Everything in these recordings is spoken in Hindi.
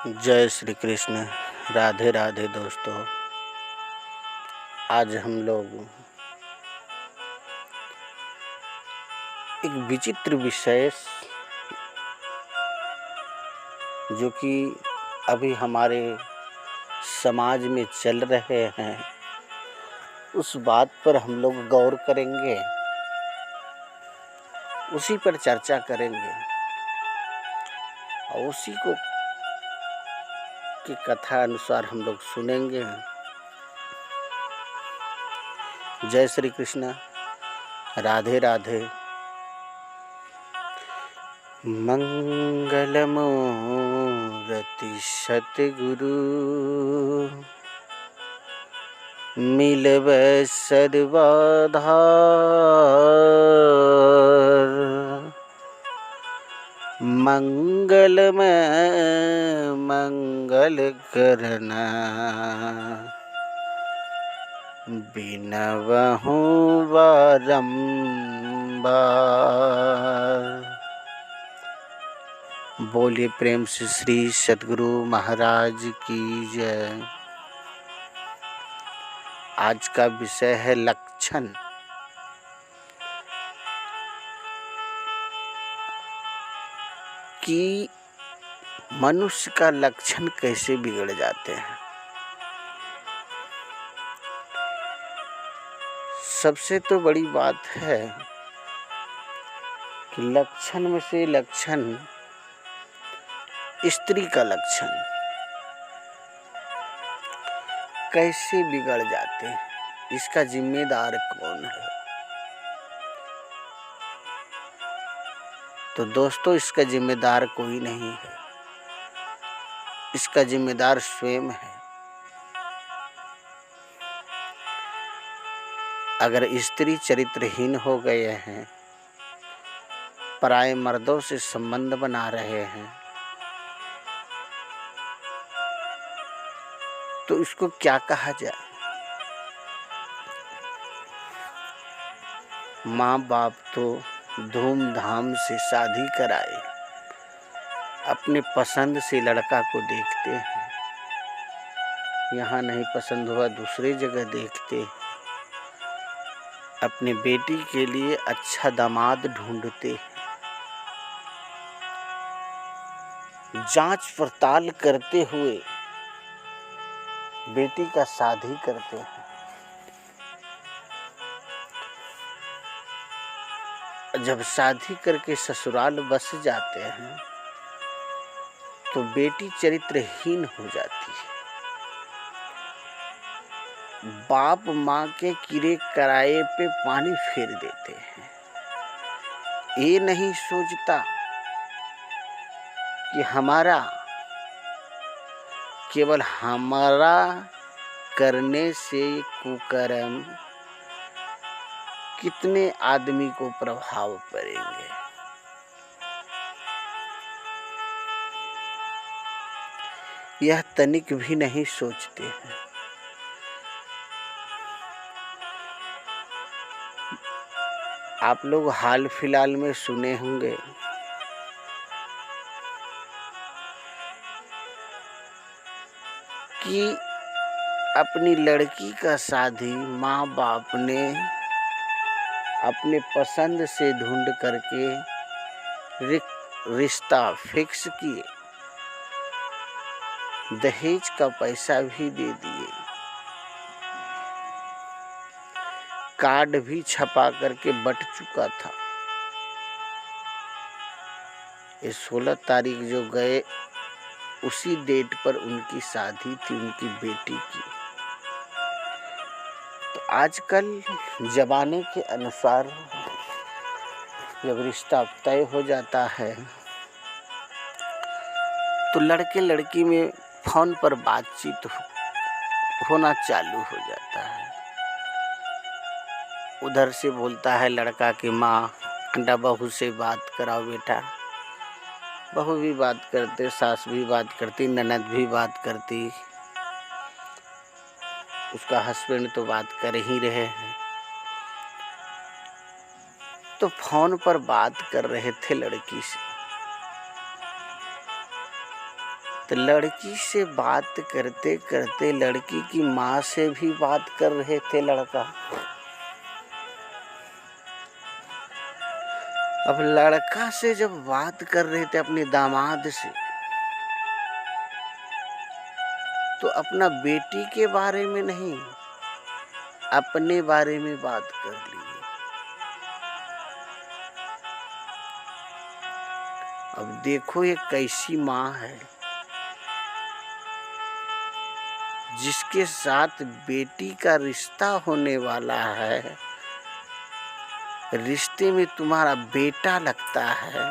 जय श्री कृष्ण। राधे राधे दोस्तों। आज हम लोग एक विचित्र विषय जो कि अभी हमारे समाज में चल रहे हैं, उस बात पर हम लोग गौर करेंगे, उसी पर चर्चा करेंगे और उसी को की कथा अनुसार हम लोग सुनेंगे। जय श्री कृष्ण। राधे राधे। मंगलमूर्ति सतगुरु मिलबै सर्वाधार। मंगलमय मंगल करना बिनवहु बारंबार। बोलिए प्रेम से श्री सतगुरु महाराज की जय। आज का विषय है लक्षण। कि मनुष्य का लक्षण कैसे बिगड़ जाते हैं। सबसे तो बड़ी बात है कि लक्षण में से लक्षण स्त्री का लक्षण कैसे बिगड़ जाते हैं, इसका जिम्मेदार कौन है। तो दोस्तों, इसका जिम्मेदार कोई नहीं है, इसका जिम्मेदार स्वयं है। अगर स्त्री चरित्रहीन हो गए हैं, पराये मर्दों से संबंध बना रहे हैं, तो इसको क्या कहा जाए। माँ बाप तो धूमधाम से शादी कराए, अपने पसंद से लड़का को देखते हैं, यहाँ नहीं पसंद हुआ दूसरी जगह देखते हैं, अपनी बेटी के लिए अच्छा दामाद ढूंढते हैं, जांच पड़ताल करते हुए बेटी का शादी करते हैं। जब शादी करके ससुराल बस जाते हैं तो बेटी चरित्रहीन हो जाती है। बाप माँ के किरे कराए पे पानी फेर देते हैं। ये नहीं सोचता कि हमारा केवल हमारा करने से कुकर्म कितने आदमी को प्रभाव पड़ेंगे। यह तनिक भी नहीं सोचते हैं। आप लोग हाल फिलहाल में सुने होंगे कि अपनी लड़की का शादी माँ बाप ने अपने पसंद से ढूंढ करके रिश्ता फिक्स किए, दहेज का पैसा भी दे दिए, कार्ड भी छपा करके बट चुका था। ये 16 तारीख जो गए, उसी डेट पर उनकी शादी थी, उनकी बेटी की। तो आजकल जमाने के अनुसार जब रिश्ता तय हो जाता है तो लड़के लड़की में फोन पर बातचीत होना चालू हो जाता है। उधर से बोलता है लड़का की माँ, बहू से बात कराओ बेटा। बहू भी बात करते, सास भी बात करती, ननद भी बात करती, उसका हस्बैंड तो बात कर ही रहे हैं। तो फोन पर बात कर रहे थे लड़की से। तो लड़की से बात करते करते लड़की की माँ से भी बात कर रहे थे लड़का। अब लड़का से जब बात कर रहे थे अपने दामाद से, तो अपना बेटी के बारे में नहीं, अपने बारे में बात कर ली। अब देखो ये कैसी माँ है जिसके साथ बेटी का रिश्ता होने वाला है, रिश्ते में तुम्हारा बेटा लगता है,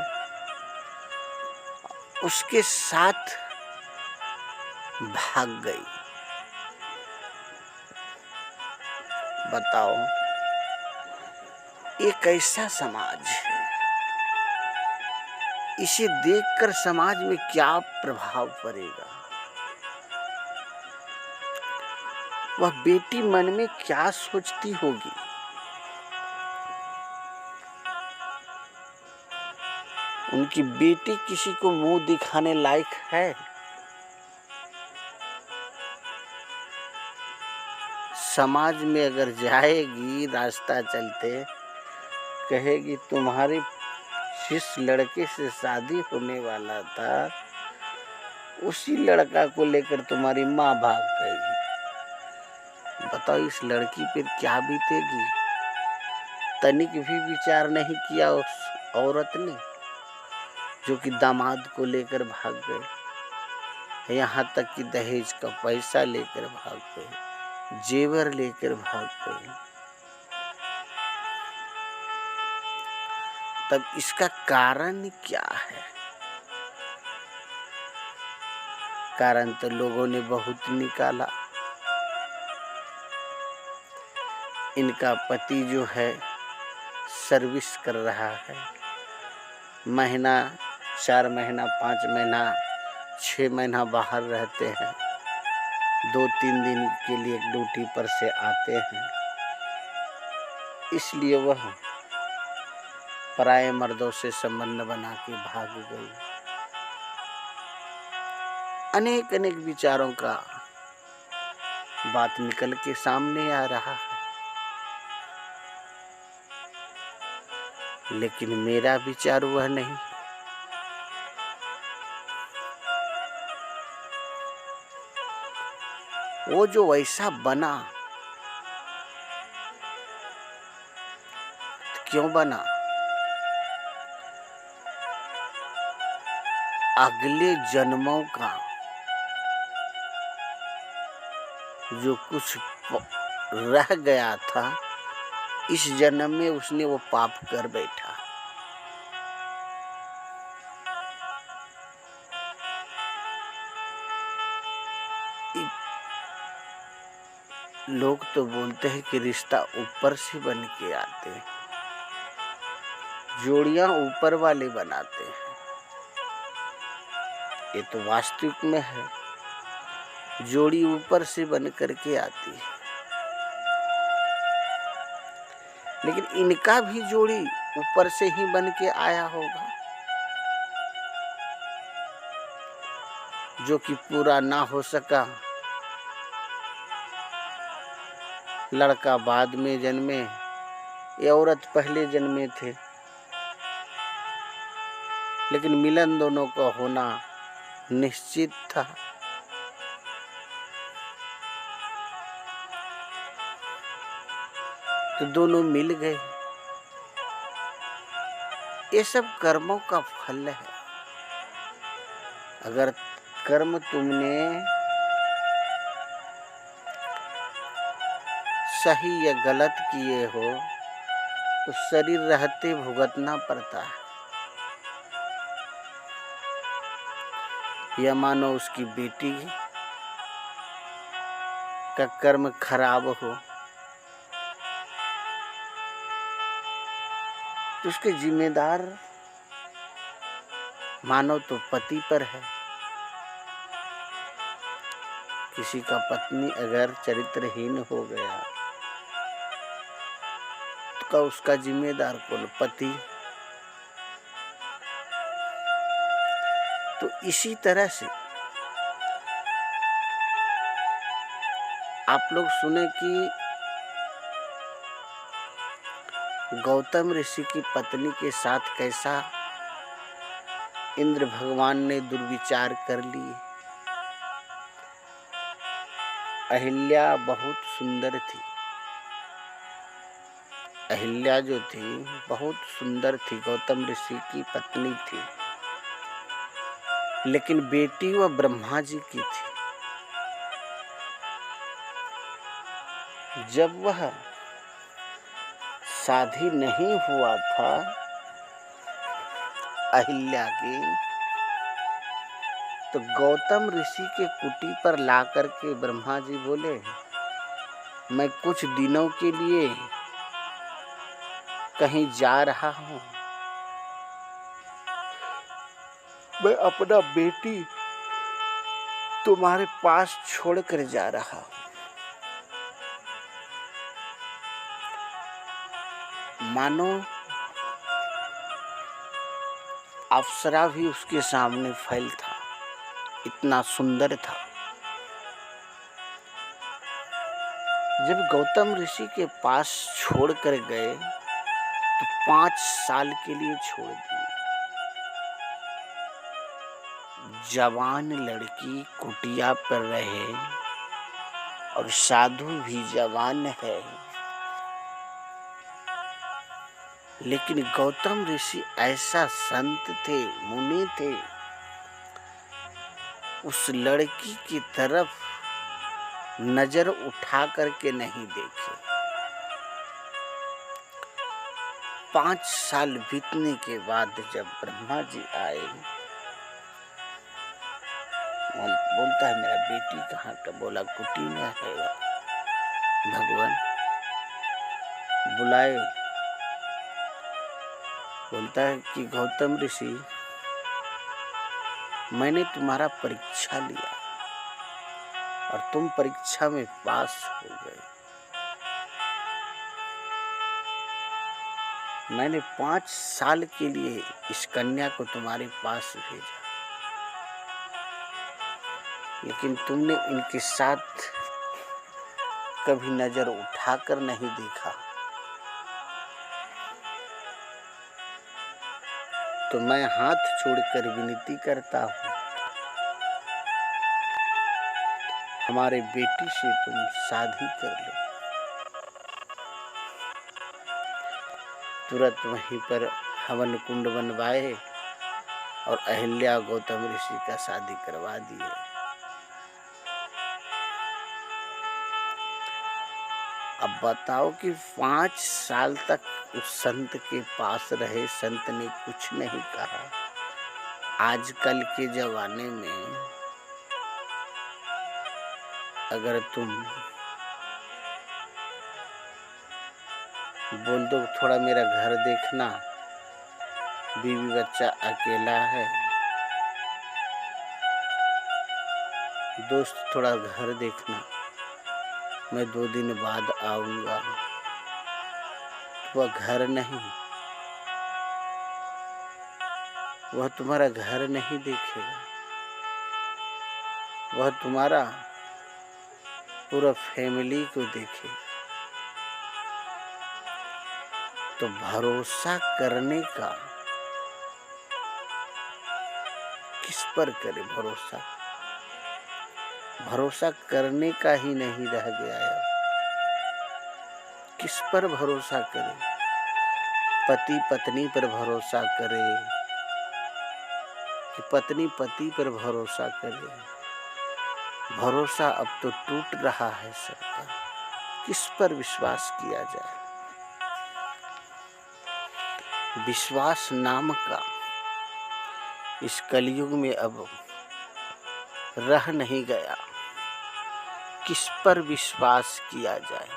उसके साथ भाग गई। बताओ ये कैसा समाज है? इसे देखकर समाज में क्या प्रभाव पड़ेगा? वह बेटी मन में क्या सोचती होगी? उनकी बेटी किसी को मुंह दिखाने लायक है? समाज में अगर जाएगी, रास्ता चलते कहेगी तुम्हारी जिस लड़के से शादी होने वाला था उसी लड़का को लेकर तुम्हारी माँ भाग गई। बताओ इस लड़की पर क्या बीतेगी? तनिक भी विचार नहीं किया उस औरत ने जो कि दामाद को लेकर भाग गए। यहाँ तक कि दहेज का पैसा लेकर भाग गए, जेवर लेकर भाग गए। तब इसका कारण क्या है? कारण तो लोगों ने बहुत निकाला। इनका पति जो है सर्विस कर रहा है, महीना 4 महीना 5 महीना 6 महीना बाहर रहते हैं, 2-3 दिन के लिए ड्यूटी पर से आते हैं, इसलिए वह पराये मर्दों से संबंध बना के भाग गई। अनेक अनेक विचारों का बात निकल के सामने आ रहा है। लेकिन मेरा विचार वह नहीं। वो जो वैसा बना, तो क्यों बना? अगले जन्मों का जो कुछ रह गया था, इस जन्म में उसने वो पाप कर बैठा। लोग तो बोलते हैं कि रिश्ता ऊपर से बन के आते हैं, जोड़ियां ऊपर वाले बनाते हैं। ये तो वास्तविक में है, जोड़ी ऊपर से बन करके आती है। लेकिन इनका भी जोड़ी ऊपर से ही बन के आया होगा, जो कि पूरा ना हो सका। लड़का बाद में जन्मे, ये औरत पहले जन्मे थे, लेकिन मिलन दोनों का होना निश्चित था। तो दोनों मिल गए। ये सब कर्मों का फल है। अगर कर्म तुमने सही या गलत किए हो तो शरीर रहते भुगतना पड़ता है। या मानो उसकी बेटी का कर्म खराब हो तो उसके जिम्मेदार मानो तो पति पर है। किसी का पत्नी अगर चरित्रहीन हो गया तो उसका जिम्मेदार कौन? पति। तो इसी तरह से आप लोग सुने कि गौतम ऋषि की पत्नी के साथ कैसा इंद्र भगवान ने दुर्विचार कर लिए। अहिल्या बहुत सुंदर थी। अहिल्या जो थी बहुत सुंदर थी, गौतम ऋषि की पत्नी थी, लेकिन बेटी वह ब्रह्मा जी की थी। जब वह शादी नहीं हुआ था अहिल्या की, तो गौतम ऋषि के कुटी पर ला करके ब्रह्मा जी बोले, मैं कुछ दिनों के लिए कहीं जा रहा हूं, मैं अपना बेटी तुम्हारे पास छोड़कर जा रहा हूं। मानो अप्सरा भी उसके सामने फैल था, इतना सुंदर था। जब गौतम ऋषि के पास छोड़कर गए तो 5 साल के लिए छोड़ दिए। जवान लड़की कुटिया पर रहे और साधु भी जवान है, लेकिन गौतम ऋषि ऐसा संत थे, मुनि थे, उस लड़की की तरफ नजर उठा करके नहीं देखे। 5 साल बीतने के बाद जब ब्रह्मा जी आए, बोलता है मेरा बेटी कहाँ का? बोला कुटी में है। भगवान बुलाए, बोलता है कि गौतम ऋषि, मैंने तुम्हारा परीक्षा लिया और तुम परीक्षा में पास हो गए। मैंने 5 साल के लिए इस कन्या को तुम्हारे पास भेजा, लेकिन तुमने इनके साथ कभी नजर उठाकर नहीं देखा, तो मैं हाथ जोड़कर विनती करता हूं, हमारे बेटी से तुम शादी कर लो। तुरंत वहीं पर हवन कुंड बनवाए और अहिल्या गौतम ऋषि का शादी करवा दिए। अब बताओ कि 5 साल तक उस संत के पास रहे, संत ने कुछ नहीं कहा। आजकल के जमाने में अगर तुम बोल दो थोड़ा मेरा घर देखना, बीवी बच्चा अकेला है, दोस्त थोड़ा घर देखना, मैं 2 दिन बाद आऊंगा, वह घर नहीं, वह तुम्हारा घर नहीं देखेगा, वह तुम्हारा पूरा फैमिली को देखेगा। तो भरोसा करने का किस पर करे? भरोसा करने का ही नहीं रह गया है। किस पर भरोसा करे? पति पत्नी पर भरोसा करे कि पत्नी पति पर भरोसा करे? भरोसा अब तो टूट रहा है सबका। किस पर विश्वास किया जाए? विश्वास नाम का इस कलयुग में अब रह नहीं गया। किस पर विश्वास किया जाए?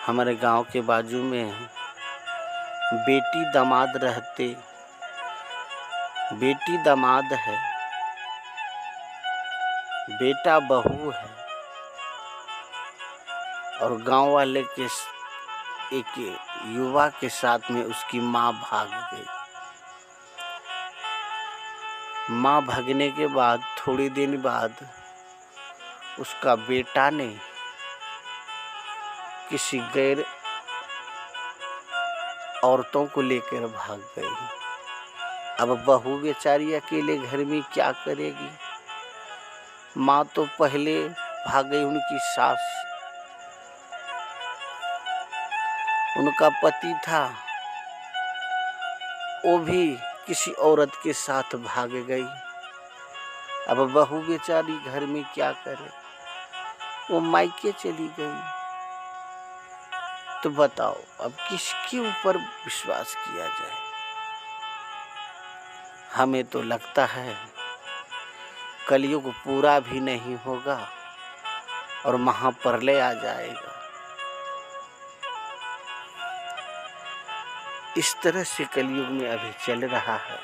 हमारे गांव के बाजू में बेटी दामाद रहते, बेटी दामाद है, बेटा बहू है, और गांव वाले के एक युवा के साथ में उसकी माँ भाग गई। माँ भगने के बाद थोड़ी दिन बाद उसका बेटा ने किसी गैर औरतों को लेकर भाग गई। अब बहू बेचारी अकेले घर में क्या करेगी। माँ तो पहले भाग गई, उनकी सास, उनका पति था, वो भी किसी औरत के साथ भाग गई। अब बहू बेचारी घर में क्या करे, वो मायके चली गई। तो बताओ अब किसके ऊपर विश्वास किया जाए। हमें तो लगता है कलयुग पूरा भी नहीं होगा और महाप्रलय आ जाएगा। इस तरह से कलयुग में अभी चल रहा है।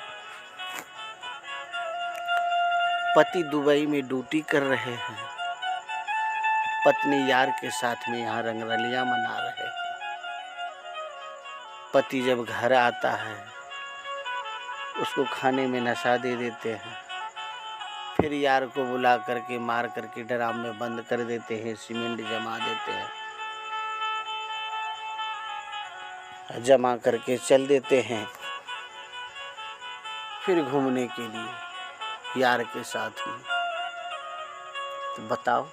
पति दुबई में ड्यूटी कर रहे हैं, पत्नी यार के साथ में यहाँ रंगरलियां मना रहे हैं। पति जब घर आता है उसको खाने में नशा दे देते हैं, फिर यार को बुला करके मार करके ड्राम में बंद कर देते हैं, सीमेंट जमा देते हैं, जमा करके चल देते हैं फिर घूमने के लिए यार के साथ में। तो बताओ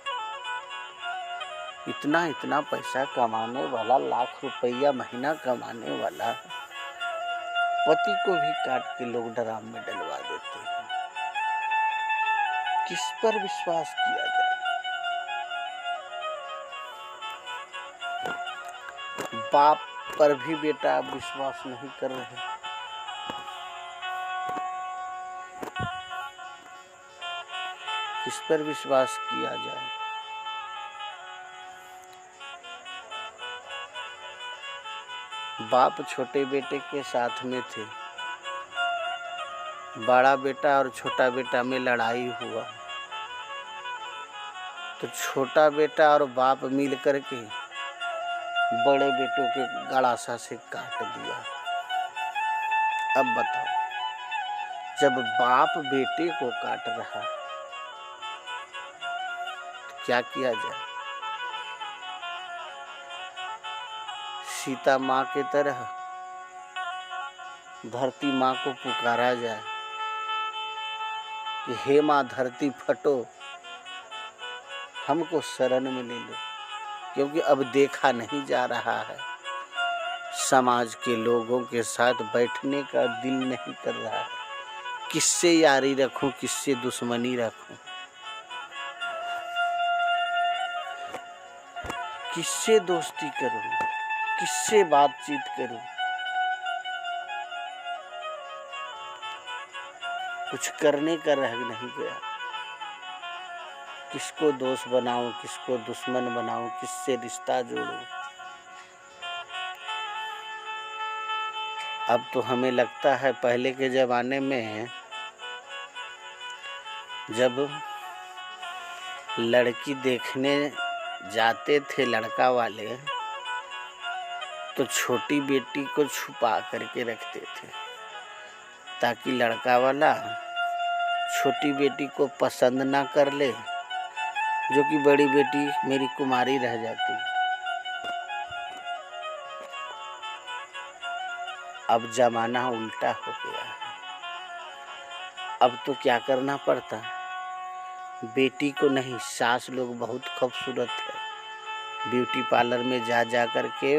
इतना पैसा कमाने वाला, लाख रुपया महीना कमाने वाला पति को भी काट के लोग ड्राम में डलवा देते हैं। किस पर विश्वास किया जाए। बाप पर भी बेटा अब विश्वास नहीं कर रहे। किस पर विश्वास किया जाए। बाप छोटे बेटे के साथ में थे, बड़ा बेटा और छोटा बेटा में लड़ाई हुआ तो छोटा बेटा और बाप मिल करके बड़े बेटों के गड़ासा से काट दिया। अब बताओ जब बाप बेटे को काट रहा तो क्या किया जाए। सीता माँ की तरह धरती माँ को पुकारा जाए कि हे माँ धरती फटो, हमको शरण में ले लो, क्योंकि अब देखा नहीं जा रहा है। समाज के लोगों के साथ बैठने का दिल नहीं कर रहा है। किससे यारी रखूं, किससे दुश्मनी रखूं, किससे दोस्ती करूं, किससे बातचीत करूं। कुछ करने का रह नहीं गया। किसको दोस्त बनाऊं, किसको दुश्मन बनाऊं, किससे रिश्ता जोड़ूं। अब तो हमें लगता है पहले के ज़माने में जब लड़की देखने जाते थे लड़का वाले तो छोटी बेटी को छुपा करके रखते थे ताकि लड़का वाला छोटी बेटी को पसंद ना कर ले, जो कि बड़ी बेटी मेरी कुमारी रह जाती। अब जमाना उल्टा हो गया है। अब तो क्या करना पड़ता, बेटी को नहीं, सास लोग बहुत खूबसूरत है, ब्यूटी पार्लर में जा कर के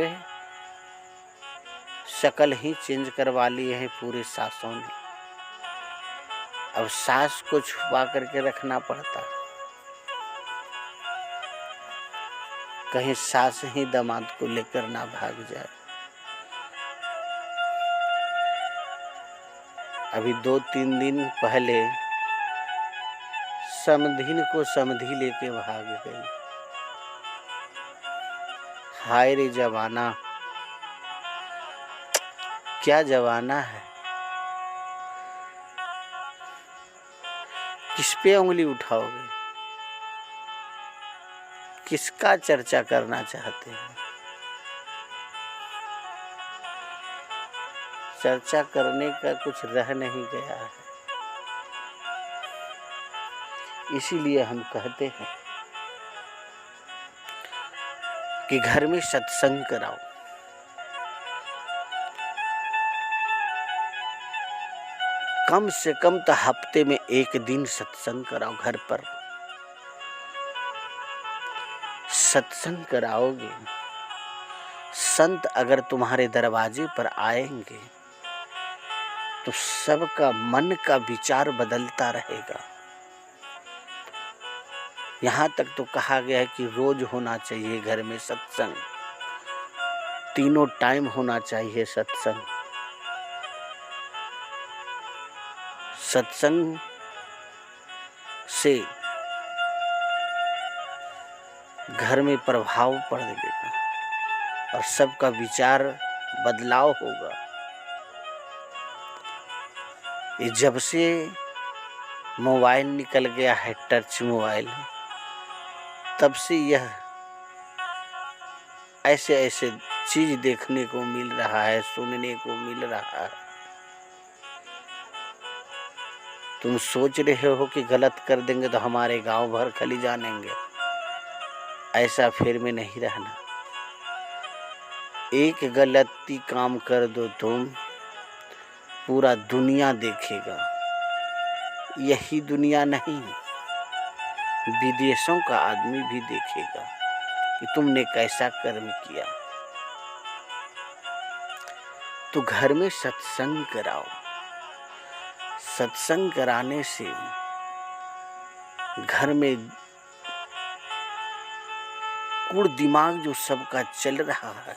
शक्ल ही चेंज करवा ली है पूरे सासों ने। अब सास को छुपा करके रखना पड़ता, कहीं सास ही दामाद को लेकर ना भाग जाए। अभी 2-3 दिन पहले समधिन को समधी लेके भाग गई। हाय रे जमाना, क्या जमाना है। किस पे उंगली उठाओगे, किसका चर्चा करना चाहते हैं। चर्चा करने का कुछ रह नहीं गया है। इसीलिए हम कहते हैं कि घर में सत्संग कराओ। कम से कम तो हफ्ते में एक दिन सत्संग कराओ घर पर। सत्संग कराओगे, संत अगर तुम्हारे दरवाजे पर आएंगे तो सबका मन का विचार बदलता रहेगा। यहाँ तक तो कहा गया है कि रोज होना चाहिए घर में सत्संग, तीनों टाइम होना चाहिए सत्संग। सत्संग से घर में प्रभाव पड़ेगा और सबका विचार बदलाव होगा। ये जब से मोबाइल निकल गया है, टच मोबाइल, तब से यह ऐसे ऐसे चीज देखने को मिल रहा है, सुनने को मिल रहा है। तुम सोच रहे हो कि गलत कर देंगे तो हमारे गांव भर खली जानेंगे, ऐसा फिर में नहीं रहना। एक गलती काम कर दो तुम, पूरा दुनिया देखेगा। यही दुनिया नहीं, विदेशों का आदमी भी देखेगा कि तुमने कैसा कर्म किया। तो घर में सत्संग कराओ। सत्संग कराने से घर में कूड़ दिमाग जो सबका चल रहा है,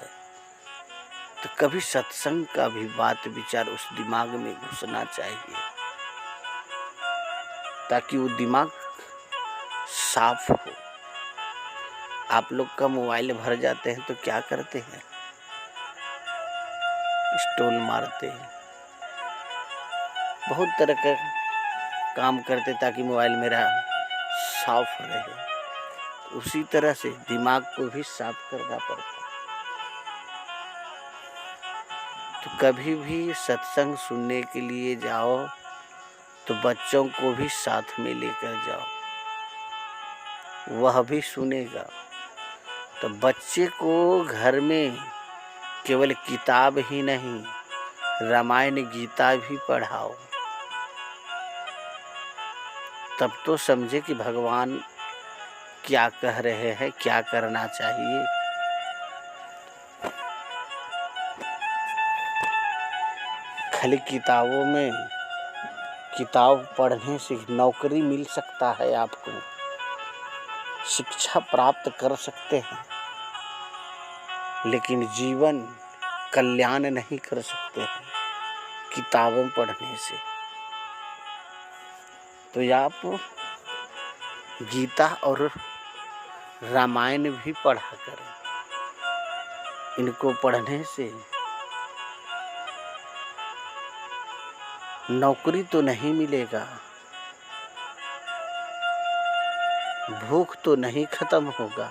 तो कभी सत्संग का भी बात विचार उस दिमाग में घुसना चाहिए, ताकि वो दिमाग साफ हो। आप लोग का मोबाइल भर जाते हैं तो क्या करते हैं? स्टोल मारते हैं, बहुत तरह का काम करते ताकि मोबाइल मेरा साफ रहे। उसी तरह से दिमाग को भी साफ करना पड़ता। तो कभी भी सत्संग सुनने के लिए जाओ तो बच्चों को भी साथ में लेकर जाओ, वह भी सुनेगा। तो बच्चे को घर में केवल किताब ही नहीं, रामायण गीता भी पढ़ाओ, तब तो समझे कि भगवान क्या कह रहे हैं, क्या करना चाहिए। खाली किताबों में, किताब पढ़ने से नौकरी मिल सकता है, आपको शिक्षा प्राप्त कर सकते हैं, लेकिन जीवन कल्याण नहीं कर सकते हैं किताबें पढ़ने से। तो आप गीता और रामायण भी पढ़ा करें। इनको पढ़ने से नौकरी तो नहीं मिलेगा, भूख तो नहीं खत्म होगा,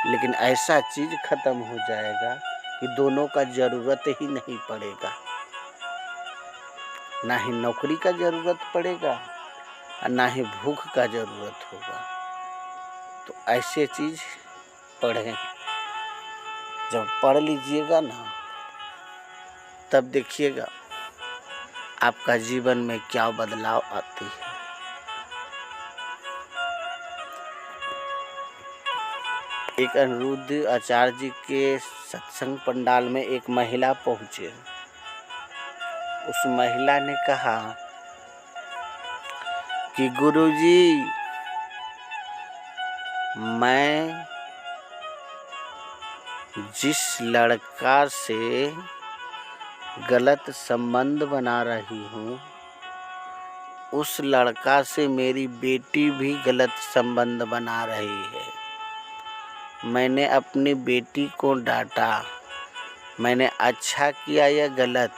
लेकिन ऐसा चीज खत्म हो जाएगा कि दोनों का जरूरत ही नहीं पड़ेगा। ना ही नौकरी का जरूरत पड़ेगा और ना ही भूख का जरूरत होगा। तो ऐसे चीज पढ़ें। जब पढ़ लीजिएगा ना, तब देखिएगा आपका जीवन में क्या बदलाव आती है। एक अनिरुद्ध आचार्य जी के सत्संग पंडाल में एक महिला पहुंचे। उस महिला ने कहा कि गुरुजी, मैं जिस लड़का से गलत संबंध बना रही हूँ, उस लड़का से मेरी बेटी भी गलत संबंध बना रही है। मैंने अपनी बेटी को डांटा, मैंने अच्छा किया या गलत?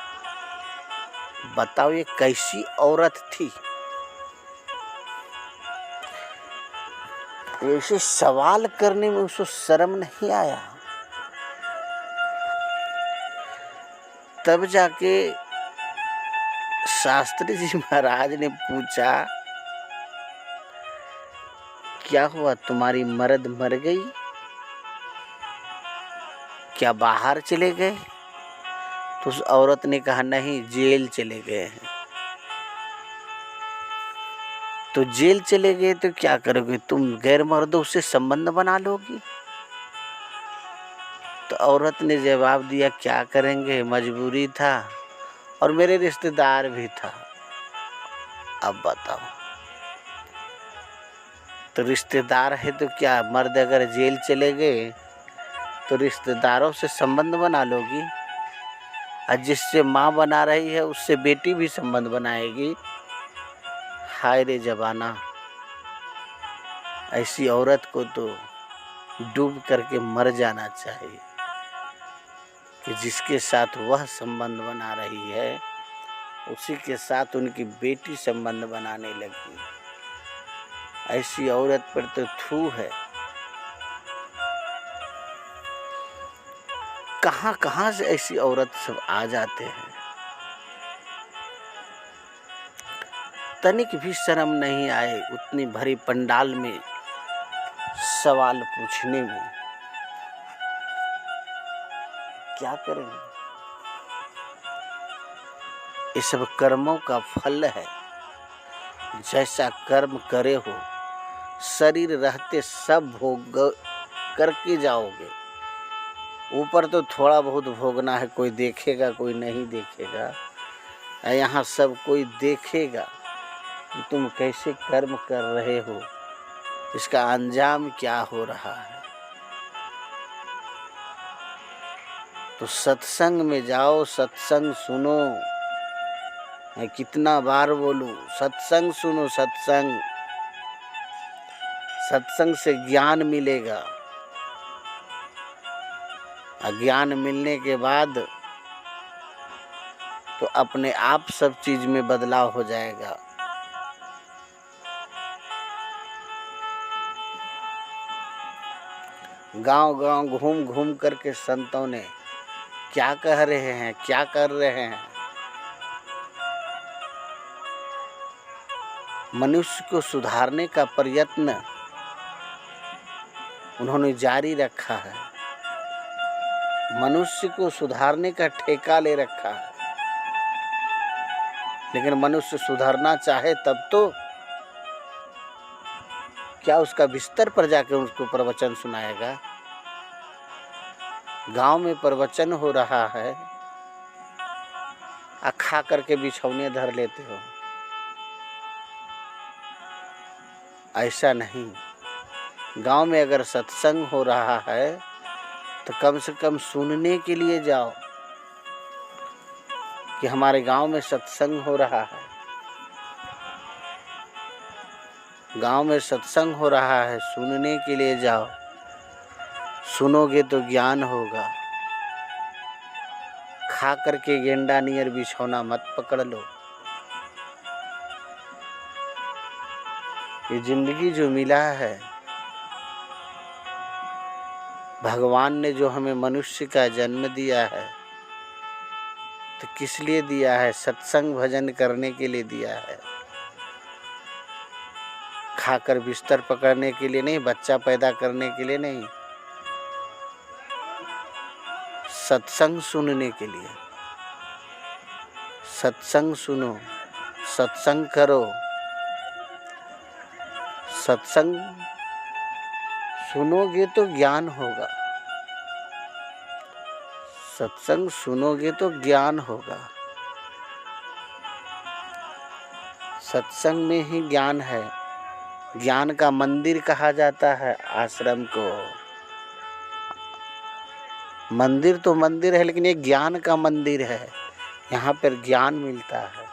बताओ, ये कैसी औरत थी? ऐसे सवाल करने में उसको शर्म नहीं आया। तब जाके शास्त्री जी महाराज ने पूछा क्या हुआ, तुम्हारी मर्द मर गई? क्या बाहर चले गए? तो उस औरत ने कहा नहीं, जेल चले गए हैं। तो जेल चले गए तो क्या करोगे, तुम गैर मर्दों से संबंध बना लोगी? तो औरत ने जवाब दिया, क्या करेंगे, मजबूरी था और मेरे रिश्तेदार भी था। अब बताओ, तो रिश्तेदार है तो क्या, मर्द अगर जेल चले गए तो रिश्तेदारों से संबंध बना लोगी? और जिससे माँ बना रही है उससे बेटी भी संबंध बनाएगी? हाय रे जमाना, ऐसी औरत को तो डूब करके मर जाना चाहिए कि जिसके साथ वह संबंध बना रही है उसी के साथ उनकी बेटी संबंध बनाने लगी। ऐसी औरत पर तो थू है। कहाँ कहाँ से ऐसी औरत सब आ जाते हैं, तनिक भी शर्म नहीं आए उतनी भरी पंडाल में सवाल पूछने में। क्या करेंगे, ये सब कर्मों का फल है। जैसा कर्म करे हो, शरीर रहते सब भोग करके जाओगे। ऊपर तो थोड़ा बहुत भोगना है, कोई देखेगा कोई नहीं देखेगा। यहाँ सब कोई देखेगा कि तुम कैसे कर्म कर रहे हो, इसका अंजाम क्या हो रहा है। तो सत्संग में जाओ, सत्संग सुनो। मैं कितना बार बोलूं, सत्संग सुनो, सत्संग। सत्संग से ज्ञान मिलेगा। ज्ञान मिलने के बाद तो अपने आप सब चीज में बदलाव हो जाएगा। गांव गांव घूम घूम करके संतों ने क्या कह रहे हैं, क्या कर रहे हैं, मनुष्य को सुधारने का प्रयत्न उन्होंने जारी रखा है। मनुष्य को सुधारने का ठेका ले रखा है। लेकिन मनुष्य सुधरना चाहे तब तो क्या उसका बिस्तर पर जाकर उसको प्रवचन सुनाएगा? गांव में प्रवचन हो रहा है, खा करके बिछौने धर लेते हो। ऐसा नहीं, गांव में अगर सत्संग हो रहा है तो कम से कम सुनने के लिए जाओ कि हमारे गांव में सत्संग हो रहा है। गांव में सत्संग हो रहा है, सुनने के लिए जाओ। सुनोगे तो ज्ञान होगा। खा करके गेंडा नियर बिछौना मत पकड़ लो। ये जिंदगी जो मिला है, भगवान ने जो हमें मनुष्य का जन्म दिया है तो किस लिए दिया है? सत्संग भजन करने के लिए दिया है। खाकर बिस्तर पकड़ने के लिए नहीं, बच्चा पैदा करने के लिए नहीं, सत्संग सुनने के लिए। सत्संग सुनो, सत्संग करो। सत्संग सुनोगे तो ज्ञान होगा। सत्संग सुनोगे तो ज्ञान होगा। सत्संग में ही ज्ञान है। ज्ञान का मंदिर कहा जाता है आश्रम को। मंदिर तो मंदिर है, लेकिन ये ज्ञान का मंदिर है। यहाँ पर ज्ञान मिलता है।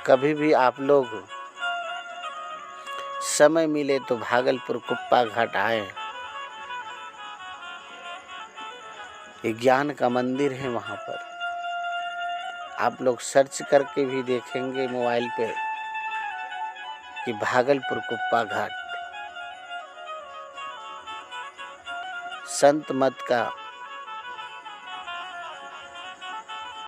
कभी भी आप लोग समय मिले तो भागलपुर कुप्पा घाट आए। ये ज्ञान का मंदिर है। वहाँ पर आप लोग सर्च करके भी देखेंगे मोबाइल पे कि भागलपुर कुप्पा घाट संत मत का